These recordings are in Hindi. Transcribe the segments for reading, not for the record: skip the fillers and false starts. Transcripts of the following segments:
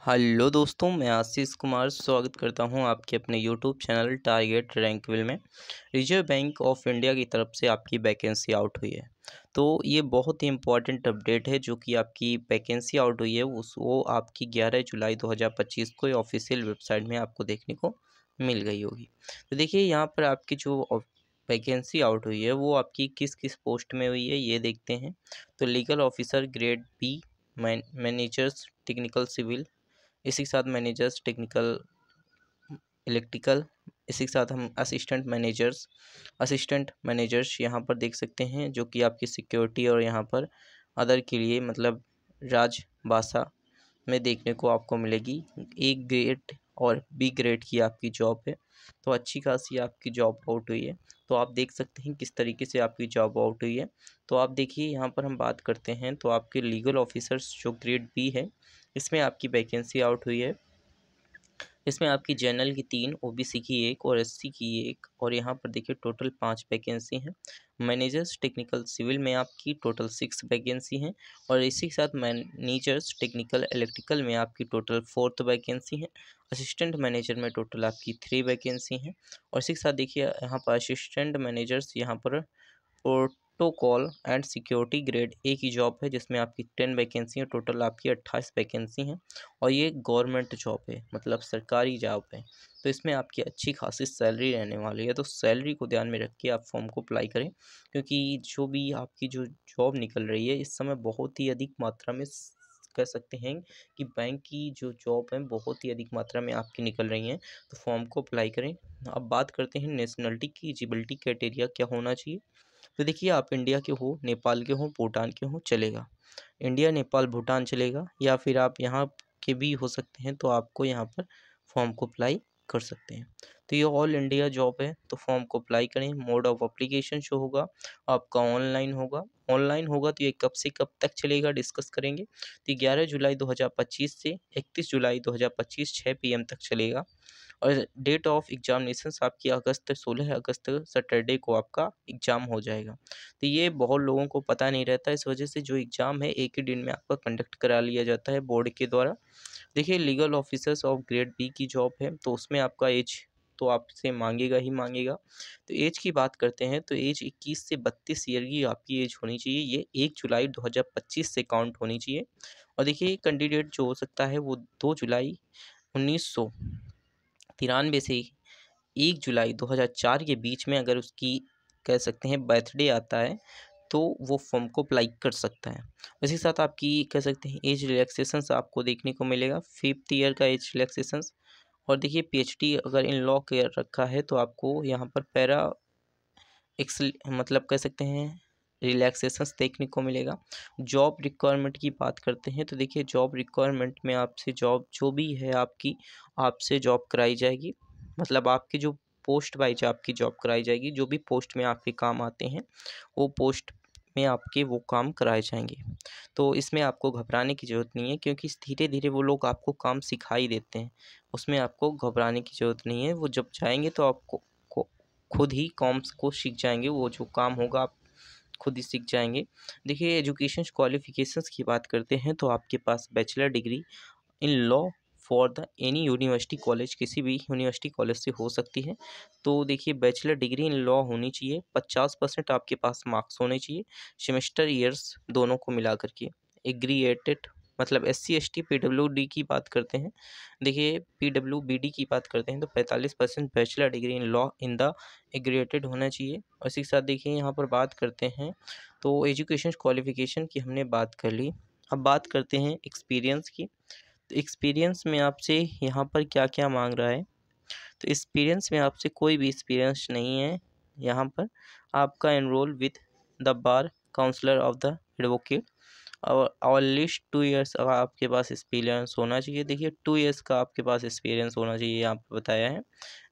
हेलो दोस्तों, मैं आशीष कुमार स्वागत करता हूं आपके अपने यूट्यूब चैनल टारगेट रैंकविल में। रिजर्व बैंक ऑफ इंडिया की तरफ से आपकी वैकेंसी आउट हुई है। तो ये बहुत ही इम्पॉर्टेंट अपडेट है जो कि आपकी वैकेंसी आउट हुई है वो आपकी 11 जुलाई 2025 को ऑफिशियल वेबसाइट में आपको देखने को मिल गई होगी। तो देखिए यहाँ पर आपकी जो वैकेंसी आउट हुई है वो आपकी किस किस पोस्ट में हुई है ये देखते हैं। तो legal officer grade B, managers technical civil, इसी के साथ मैनेजर्स टेक्निकल इलेक्ट्रिकल, इसी के साथ हम असिस्टेंट मैनेजर्स यहाँ पर देख सकते हैं जो कि आपकी सिक्योरिटी और यहाँ पर अदर के लिए मतलब राजभाषा में देखने को आपको मिलेगी। ए ग्रेड और बी ग्रेड की आपकी जॉब है, तो अच्छी खासी आपकी जॉब आउट हुई है। तो आप देख सकते हैं किस तरीके से आपकी जॉब आउट हुई है। तो आप देखिए यहाँ पर हम बात करते हैं तो आपके लीगल ऑफिसर्स जो ग्रेड बी है इसमें आपकी वैकेंसी आउट हुई है। इसमें आपकी जनरल की 3, ओबीसी की 1 और एससी की 1, और यहाँ पर देखिए टोटल 5 वैकेंसी हैं। मैनेजर्स टेक्निकल सिविल में आपकी टोटल 6 वैकेंसी हैं, और इसी के साथ मैनेजर्स टेक्निकल इलेक्ट्रिकल में आपकी टोटल 4th वैकेंसी है। असिस्टेंट मैनेजर में टोटल आपकी 3 वैकेंसी हैं, और इसी के साथ देखिए यहाँ पर असिस्टेंट मैनेजर्स यहाँ पर protocol and security grade A की जॉब है जिसमें आपकी 10 वैकेंसी है, टोटल आपकी 28 वैकेंसी हैं, और ये गवर्नमेंट जॉब है मतलब सरकारी जॉब है। तो इसमें आपकी अच्छी खासी सैलरी रहने वाली है, तो सैलरी को ध्यान में रख के आप फॉर्म को अप्लाई करें, क्योंकि जो भी आपकी जो जॉब निकल रही है इस समय बहुत ही अधिक मात्रा में कह सकते हैं कि बैंक की जो जॉब है बहुत ही अधिक मात्रा में आपकी निकल रही हैं। तो फॉर्म को अप्लाई करें। अब बात करते हैं नेशनलिटी की, एलिजिबिलिटी क्राइटेरिया क्या होना चाहिए। तो देखिए आप इंडिया के हो, नेपाल के हो, भूटान के हो, चलेगा। इंडिया, नेपाल, भूटान चलेगा, या फिर आप यहाँ के भी हो सकते हैं तो आपको यहाँ पर फॉर्म को अप्लाई कर सकते हैं। तो ये ऑल इंडिया जॉब है, तो फॉर्म को अप्लाई करें। मोड ऑफ अप्लीकेशन शो होगा आपका ऑनलाइन होगा। ऑनलाइन होगा तो ये कब से कब तक चलेगा डिस्कस करेंगे। तो 11 जुलाई 2025 से 31 जुलाई 2025 6 PM तक चलेगा, और डेट ऑफ एग्जामिनेशंस आपकी 16 अगस्त सैटरडे को आपका एग्ज़ाम हो जाएगा। तो ये बहुत लोगों को पता नहीं रहता, इस वजह से जो एग्ज़ाम है एक ही दिन में आपका कंडक्ट करा लिया जाता है बोर्ड के द्वारा। देखिए legal officers of grade B की जॉब है, तो उसमें आपका एज तो आपसे मांगेगा ही मांगेगा। तो एज की बात करते हैं तो एज 21 से 32 ईयर की आपकी एज होनी चाहिए। ये 1 जुलाई 2025 से काउंट होनी चाहिए। और देखिए कैंडिडेट जो हो सकता है वो 2 जुलाई 1993 से 1 जुलाई 2004 के बीच में अगर उसकी कह सकते हैं बर्थडे आता है तो वो फॉर्म को अप्लाई कर सकता है। इसी के साथ आपकी कह सकते हैं एज रिलैक्सेशंस आपको देखने को मिलेगा, 5th ईयर का एज रिलैक्सेशंस। और देखिए पीएचडी अगर इन लॉ कर रखा है तो आपको यहाँ पर पैरा एक्सल मतलब कह सकते हैं रिलैक्सेशंस देखने को मिलेगा। जॉब रिक्वायरमेंट की बात करते हैं तो देखिए जॉब रिक्वायरमेंट में आपसे जॉब जो भी है आपकी आपसे जॉब कराई जाएगी, मतलब आपकी जो पोस्ट वाइज आपकी जॉब कराई जाएगी। जो भी पोस्ट में आपके काम आते हैं वो पोस्ट में आपके वो काम कराए जाएंगे। तो इसमें आपको घबराने की ज़रूरत नहीं है, क्योंकि धीरे धीरे वो लोग आपको काम सिखाई देते हैं। उसमें आपको घबराने की ज़रूरत नहीं है। वो जब जाएंगे तो आपको खुद ही काम को सीख जाएंगे, वो जो काम होगा आप खुद ही सीख जाएंगे। देखिए एजुकेशन क्वालिफिकेशंस की बात करते हैं तो आपके पास bachelor degree in law for the any university college, किसी भी यूनिवर्सिटी कॉलेज से हो सकती है। तो देखिए बैचलर डिग्री इन लॉ होनी चाहिए, 50% आपके पास मार्क्स होने चाहिए, सेमेस्टर ईयर्स दोनों को मिला करके। एग्रीगेटेड मतलब SC ST PWD की बात करते हैं, देखिए PWBD की बात करते हैं तो 45% bachelor degree in law in the aggregated होना चाहिए। और इसी के साथ देखिए यहाँ पर बात करते हैं तो एजुकेशन क्वालिफिकेशन की हमने बात कर ली। अब बात करते हैं एक्सपीरियंस की। तो एक्सपीरियंस में आपसे यहाँ पर क्या क्या मांग रहा है। तो एक्सपीरियंस में आपसे कोई भी एक्सपीरियंस नहीं है। यहाँ पर आपका enrol with the bar counsellor of the advocate, और लिस्ट 2 ईयर्स का आपके पास एक्सपीरियंस होना चाहिए। देखिए 2 ईयर्स का आपके पास एक्सपीरियंस होना चाहिए, यहाँ पर बताया है।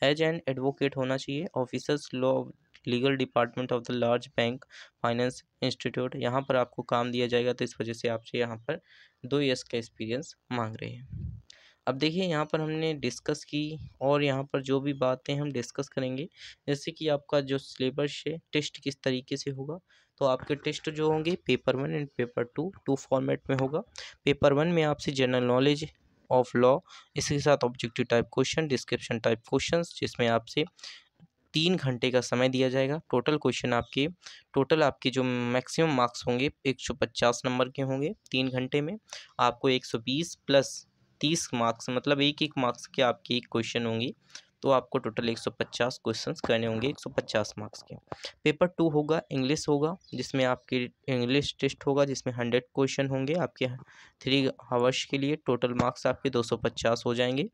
एज एन एडवोकेट होना चाहिए। Officers law legal department of the large bank finance institute, यहाँ पर आपको काम दिया जाएगा, तो इस वजह से आपसे यहाँ पर 2 ईयर्स का एक्सपीरियंस मांग रहे हैं। अब देखिए यहाँ पर हमने डिस्कस की, और यहाँ पर जो भी बातें हम डिस्कस करेंगे, जैसे कि आपका जो सिलेबस है टेस्ट किस तरीके से होगा। तो आपके टेस्ट जो होंगे पेपर 1 एंड पेपर 2 फॉर्मेट में होगा। पेपर 1 में आपसे जनरल नॉलेज ऑफ लॉ, इसके साथ objective type question, description type questions, जिसमें आपसे 3 घंटे का समय दिया जाएगा। टोटल आपके जो मैक्सिमम मार्क्स होंगे 150 नंबर के होंगे 3 घंटे में। आपको 120 प्लस 30 मार्क्स, मतलब एक मार्क्स के आपके एक क्वेश्चन होंगे, तो आपको टोटल 150 क्वेश्चंस करने होंगे 150 मार्क्स के। पेपर 2 होगा, इंग्लिश होगा, जिसमें आपके इंग्लिश टेस्ट होगा, जिसमें 100 क्वेश्चन होंगे आपके 3 आवर्स के लिए। टोटल मार्क्स आपके 250 हो जाएंगे।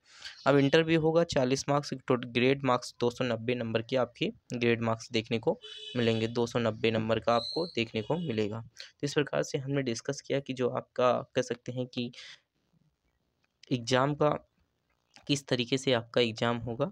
अब इंटरव्यू होगा 40 marks, total grade marks 290 number के आपके ग्रेड मार्क्स देखने को मिलेंगे। 290 नंबर का आपको देखने को मिलेगा। तो इस प्रकार से हमने डिस्कस किया कि जो आपका कह सकते हैं कि एग्ज़ाम का किस तरीके से आपका एग्ज़ाम होगा।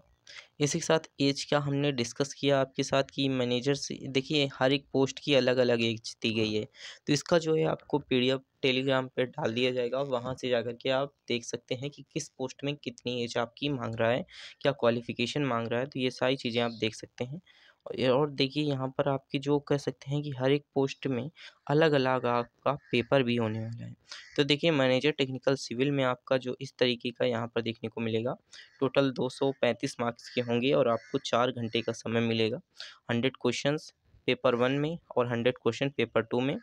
इसी के साथ एज का हमने डिस्कस किया आपके साथ कि मैनेजर से देखिए हर एक पोस्ट की अलग अलग एज दी गई है, तो इसका जो है आपको पीडीएफ टेलीग्राम पे डाल दिया जाएगा। वहाँ से जाकर के आप देख सकते हैं कि किस पोस्ट में कितनी एज आपकी मांग रहा है, क्या क्वालिफिकेशन मांग रहा है, तो ये सारी चीज़ें आप देख सकते हैं। और देखिए यहाँ पर आपकी जो कह सकते हैं कि हर एक पोस्ट में अलग अलग आपका पेपर भी होने वाला है। तो देखिए मैनेजर टेक्निकल सिविल में आपका जो इस तरीके का यहाँ पर देखने को मिलेगा, टोटल 235 मार्क्स के होंगे और आपको 4 घंटे का समय मिलेगा। 100 क्वेश्चंस पेपर 1 में और 100 क्वेश्चन पेपर 2 में,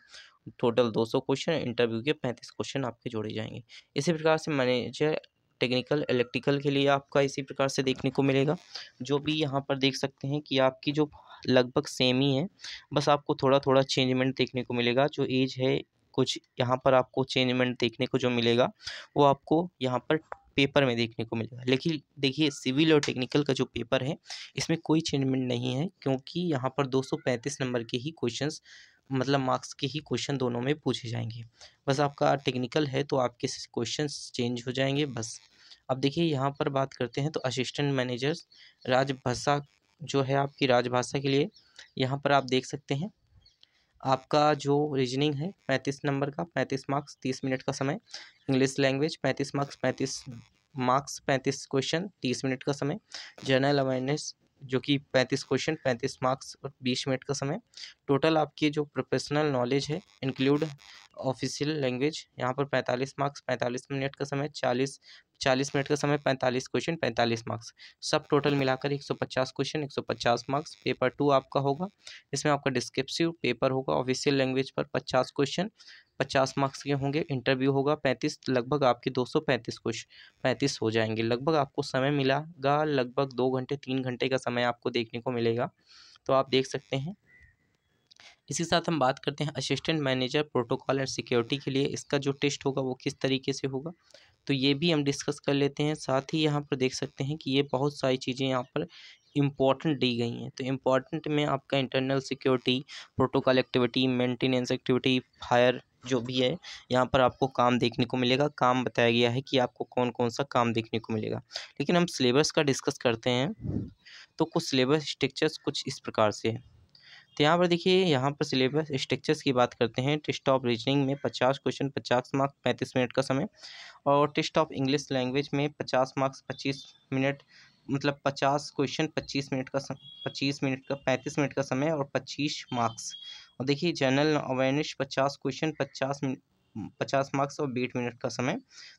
टोटल 200 क्वेश्चन, इंटरव्यू के 35 क्वेश्चन आपके जोड़े जाएंगे। इसी प्रकार से मैनेजर टेक्निकल इलेक्ट्रिकल के लिए आपका इसी प्रकार से देखने को मिलेगा। जो भी यहाँ पर देख सकते हैं कि आपकी जो लगभग सेम ही है, बस आपको थोड़ा थोड़ा चेंजमेंट देखने को मिलेगा। जो एज है कुछ यहाँ पर आपको चेंजमेंट देखने को जो मिलेगा वो आपको यहाँ पर पेपर में देखने को मिलेगा। लेकिन देखिए सिविल और टेक्निकल का जो पेपर है इसमें कोई चेंजमेंट नहीं है, क्योंकि यहाँ पर 235 नंबर के ही क्वेश्चंस, मतलब मार्क्स के ही क्वेश्चन दोनों में पूछे जाएंगे। बस आपका टेक्निकल है तो आपके क्वेश्चंस चेंज हो जाएंगे बस। अब देखिए यहाँ पर बात करते हैं तो असिस्टेंट मैनेजर्स राजभाषा जो है आपकी राजभाषा के लिए, यहाँ पर आप देख सकते हैं आपका जो रीजनिंग है 35 नंबर का, 35 मार्क्स 30 मिनट का समय। English language 35 marks 35 question 30 minute का समय। जनरल अवेयरनेस जो कि 35 क्वेश्चन 35 मार्क्स और 20 मिनट का समय। टोटल आपकी जो प्रोफेशनल नॉलेज है इंक्लूड ऑफिशियल लैंग्वेज, यहाँ पर 45 मार्क्स 45 मिनट का समय, 40 मिनट का समय, 45 क्वेश्चन 45 मार्क्स, सब टोटल मिलाकर 150 क्वेश्चन 150 मार्क्स। पेपर 2 आपका होगा, इसमें आपका डिस्क्रिप्टिव पेपर होगा, ऑफिशियल लैंग्वेज पर 50 क्वेश्चन 50 मार्क्स के होंगे। इंटरव्यू होगा 35, लगभग आपके 235 क्वेश्चन 35 हो जाएंगे। लगभग आपको समय मिलेगा लगभग 2 घंटे 3 घंटे का समय आपको देखने को मिलेगा, तो आप देख सकते हैं। इसी के साथ हम बात करते हैं assistant manager protocol and security के लिए, इसका जो टेस्ट होगा वो किस तरीके से होगा, तो ये भी हम डिस्कस कर लेते हैं। साथ ही यहाँ पर देख सकते हैं कि ये बहुत सारी चीज़ें यहाँ पर इम्पॉर्टेंट दी गई हैं। तो इम्पॉर्टेंट में आपका internal security, protocol activity, maintenance activity, fire जो भी है, यहाँ पर आपको काम देखने को मिलेगा। काम बताया गया है कि आपको कौन कौन सा काम देखने को मिलेगा। लेकिन हम सिलेबस का डिस्कस करते हैं, तो कुछ सिलेबस स्ट्रक्चर्स कुछ इस प्रकार से है। तो यहाँ पर देखिए यहाँ पर सिलेबस स्ट्रक्चर्स की बात करते हैं। टेस्ट ऑफ रीजनिंग में 50 क्वेश्चन 50 मार्क्स 35 मिनट का समय, और टेस्ट ऑफ इंग्लिश लैंग्वेज में 50 मार्क्स 25 मिनट, मतलब 50 क्वेश्चन 25 मिनट का 25 मिनट का 35 मिनट का समय और 25 मार्क्स। और देखिए जनरल अवेयरनेस 50 क्वेश्चन 50 मार्क्स और 20 मिनट का समय।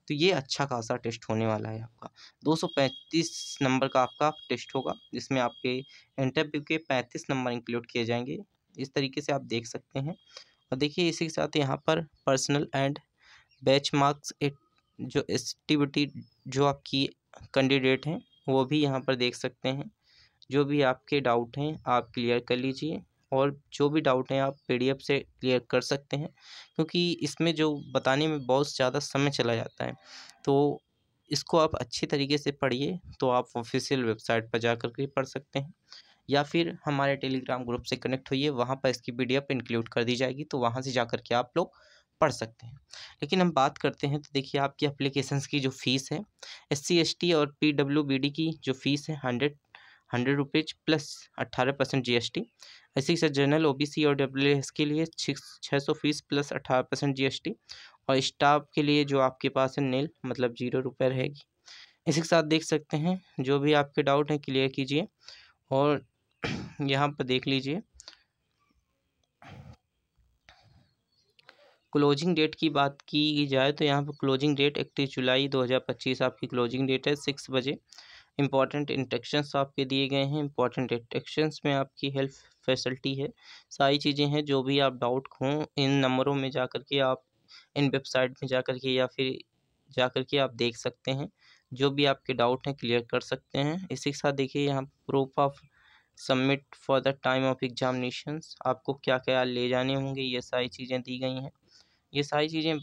तो ये अच्छा खासा टेस्ट होने वाला है आपका। 235 नंबर का आपका टेस्ट होगा, जिसमें आपके इंटरव्यू के 35 नंबर इंक्लूड किए जाएंगे। इस तरीके से आप देख सकते हैं। और देखिए इसी के साथ यहाँ पर पर्सनल एंड बैच मार्क्स जो एक्टिविटी जो आपकी कैंडिडेट हैं वो भी यहाँ पर देख सकते हैं। जो भी आपके डाउट हैं आप क्लियर कर लीजिए, और जो भी डाउट हैं आप पीडीएफ से क्लियर कर सकते हैं, क्योंकि इसमें जो बताने में बहुत ज़्यादा समय चला जाता है। तो इसको आप अच्छी तरीके से पढ़िए, तो आप ऑफिशियल वेबसाइट पर जा कर के पढ़ सकते हैं, या फिर हमारे टेलीग्राम ग्रुप से कनेक्ट होइए, वहाँ पर इसकी पीडीएफ इंक्लूड कर दी जाएगी, तो वहाँ से जा कर के आप लोग पढ़ सकते हैं। लेकिन हम बात करते हैं तो देखिए आपकी एप्लीकेशंस की जो फ़ीस है, SC ST और PWBD की जो फ़ीस है 100 रुपीज़ प्लस 18% GST। ऐसे ही जनरल OBC और WS के लिए 600 फीस प्लस 18% GST, और स्टाफ के लिए जो आपके पास है नील, मतलब 0 रुपये रहेगी। इसी के साथ देख सकते हैं जो भी आपके डाउट हैं क्लियर कीजिए, और यहाँ पर देख लीजिए क्लोजिंग डेट की बात की जाए तो यहाँ पर क्लोजिंग डेट 31 जुलाई 2025 आपकी क्लोजिंग डेट है 6 बजे। इंपॉर्टेंट इंस्ट्रक्शंस आपके दिए गए हैं। इंपॉर्टेंट इंस्ट्रक्शंस में आपकी हेल्प फैसिलिटी है, सारी चीज़ें हैं। जो भी आप डाउट हों इन नंबरों में जा कर के आप, इन वेबसाइट में जा कर के या फिर जा कर के आप देख सकते हैं। जो भी आपके डाउट हैं क्लियर कर सकते हैं। इसी के साथ देखिए यहाँ proof of submit for the time of examinations, आपको क्या क्या ले जाने होंगे, ये सारी चीज़ें दी गई हैं। ये सारी चीज़ें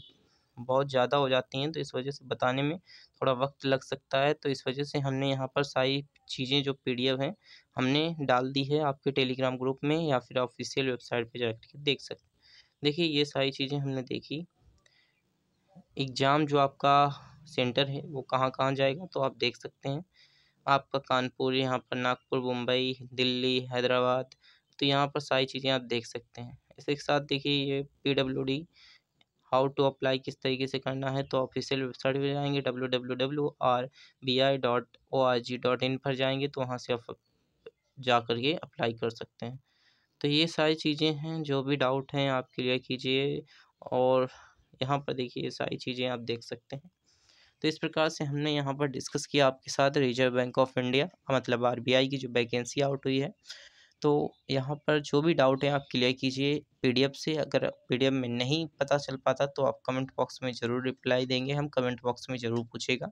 बहुत ज़्यादा हो जाती हैं तो इस वजह से बताने में थोड़ा वक्त लग सकता है। तो इस वजह से हमने यहाँ पर सारी चीज़ें जो PDF हैं हमने डाल दी है आपके टेलीग्राम ग्रुप में, या फिर ऑफिशियल वेबसाइट पे जाकर देख सकते हैं। देखिए ये सारी चीज़ें हमने देखी। एग्ज़ाम जो आपका सेंटर है वो कहाँ कहाँ जाएगा तो आप देख सकते हैं। आपका कानपुर, यहाँ पर नागपुर, मुंबई, दिल्ली, हैदराबाद, तो यहाँ पर सारी चीज़ें आप देख सकते हैं। इसी के साथ देखिए ये PWD हाउ टू अप्लाई किस तरीके से करना है, तो ऑफिशियल वेबसाइट पे जाएंगे www.rbi.org.in पर जाएंगे तो वहाँ से आप जा कर के अप्लाई कर सकते हैं। तो ये सारी चीज़ें हैं, जो भी डाउट हैं आप क्लियर कीजिए। और यहाँ पर देखिए ये सारी चीज़ें आप देख सकते हैं। तो इस प्रकार से हमने यहाँ पर डिस्कस किया आपके साथ रिजर्व बैंक ऑफ इंडिया मतलब RBI की जो वैकेंसी आउट हुई है। तो यहाँ पर जो भी डाउट है आप क्लियर कीजिए PDF से। अगर PDF में नहीं पता चल पाता तो आप कमेंट बॉक्स में ज़रूर रिप्लाई देंगे, हम कमेंट बॉक्स में ज़रूर पूछेगा।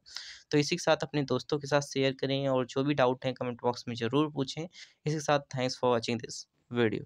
तो इसी के साथ अपने दोस्तों के साथ शेयर करें और जो भी डाउट है कमेंट बॉक्स में ज़रूर पूछें। इसी के साथ thanks for watching this video.